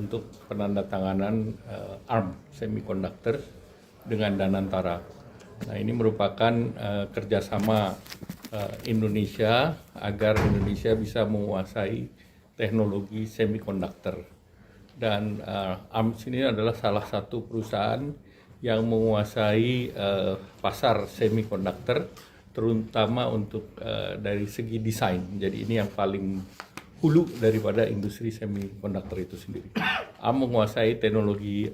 untuk penandatanganan ARM Semiconductor dengan Danantara. Nah, ini merupakan kerjasama Indonesia agar Indonesia bisa menguasai teknologi semikonduktor. Dan ARMS ini adalah salah satu perusahaan yang menguasai pasar semikonduktor, terutama untuk dari segi desain. Jadi ini yang paling hulu daripada industri semikonduktor itu sendiri. ARM menguasai teknologi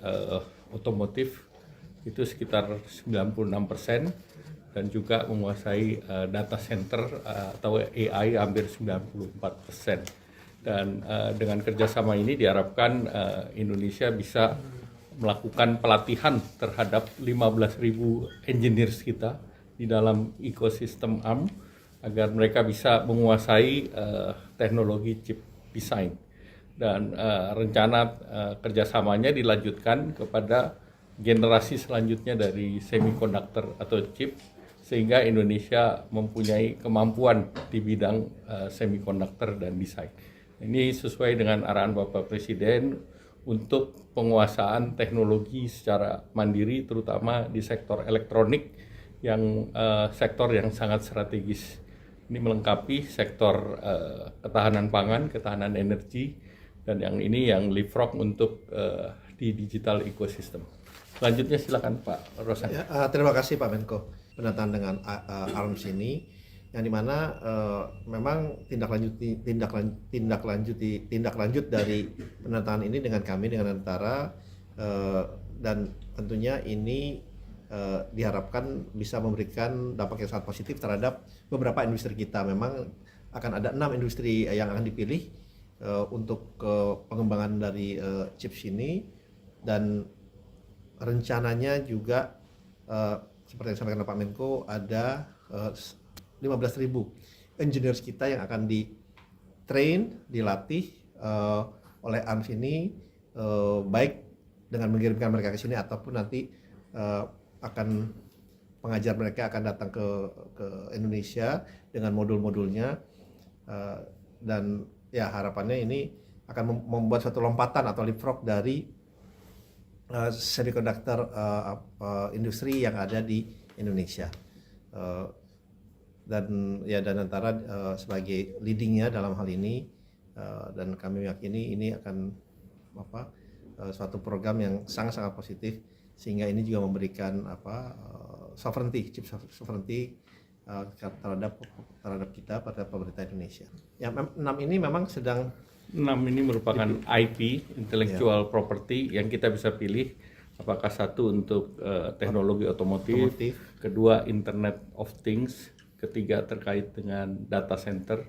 otomotif itu sekitar 96% dan juga menguasai data center atau AI hampir 94%. Dan dengan kerjasama ini diharapkan Indonesia bisa melakukan pelatihan terhadap 15.000 engineers kita di dalam ekosistem ARM agar mereka bisa menguasai teknologi chip design. Dan rencana kerjasamanya dilanjutkan kepada generasi selanjutnya dari semikonduktor atau chip, sehingga Indonesia mempunyai kemampuan di bidang semikonduktor dan desain. Ini sesuai dengan arahan Bapak Presiden untuk penguasaan teknologi secara mandiri, terutama di sektor elektronik yang sektor yang sangat strategis. Ini melengkapi sektor ketahanan pangan, ketahanan energi, dan yang ini yang leapfrog untuk di digital ecosystem. Selanjutnya silakan Pak Rosan. Ya, terima kasih Pak Menko. Pendataan dengan ARMS ini, yang dimana memang tindak lanjut dari pendataan ini dengan kami dengan antara dan tentunya ini diharapkan bisa memberikan dampak yang sangat positif terhadap beberapa industri kita. Memang akan ada 6 industri yang akan dipilih untuk pengembangan dari chips ini, dan rencananya juga seperti yang disampaikan Pak Menko ada 15.000 engineers kita yang akan di-train, dilatih oleh ARMS ini, baik dengan mengirimkan mereka ke sini ataupun nanti akan pengajar mereka akan datang ke Indonesia dengan modul-modulnya, dan ya harapannya ini akan membuat suatu lompatan atau leapfrog dari semiconductor industri yang ada di Indonesia, dan ya Danantara sebagai leadingnya dalam hal ini, dan kami meyakini ini akan suatu program yang sangat-sangat positif, sehingga ini juga memberikan sovereignty, chip sovereignty terhadap kita pada pemerintah Indonesia. Ya, 6 ini memang sedang 6 ini merupakan IP, intellectual property, yang kita bisa pilih apakah satu untuk teknologi otomotif, kedua Internet of Things, ketiga terkait dengan data center,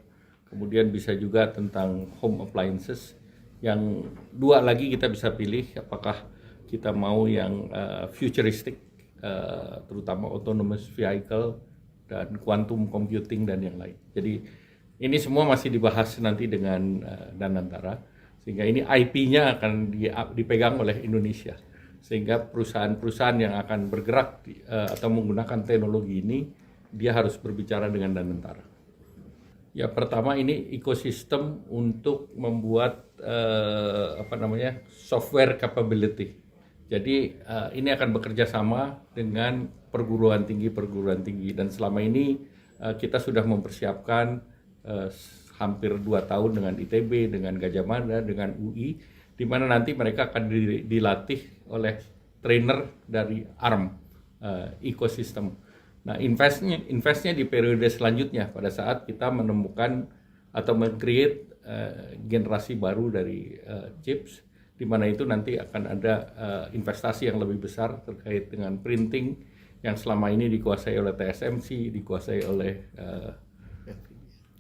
kemudian bisa juga tentang home appliances, yang 2 lagi kita bisa pilih apakah kita mau yang futuristic, terutama autonomous vehicle dan quantum computing dan yang lain. Jadi ini semua masih dibahas nanti dengan Danantara, sehingga ini IP-nya akan dipegang oleh Indonesia, sehingga perusahaan-perusahaan yang akan bergerak atau menggunakan teknologi ini, dia harus berbicara dengan Danantara. Ya, pertama ini ekosistem untuk membuat software capability. Jadi ini akan bekerja sama dengan perguruan tinggi, dan selama ini kita sudah mempersiapkan hampir 2 tahun dengan ITB, dengan Gajah Mada, dengan UI, di mana nanti mereka akan dilatih oleh trainer dari ARM ecosystem. Nah, investnya di periode selanjutnya pada saat kita menemukan atau meng-create generasi baru dari chips, di mana itu nanti akan ada investasi yang lebih besar terkait dengan printing yang selama ini dikuasai oleh TSMC, dikuasai oleh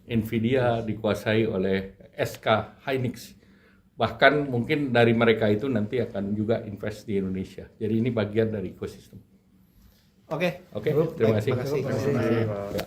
Nvidia, dikuasai oleh SK Hynix. Bahkan mungkin dari mereka itu nanti akan juga invest di Indonesia. Jadi ini bagian dari ekosistem. Oke, terima kasih. Terima kasih. Ya.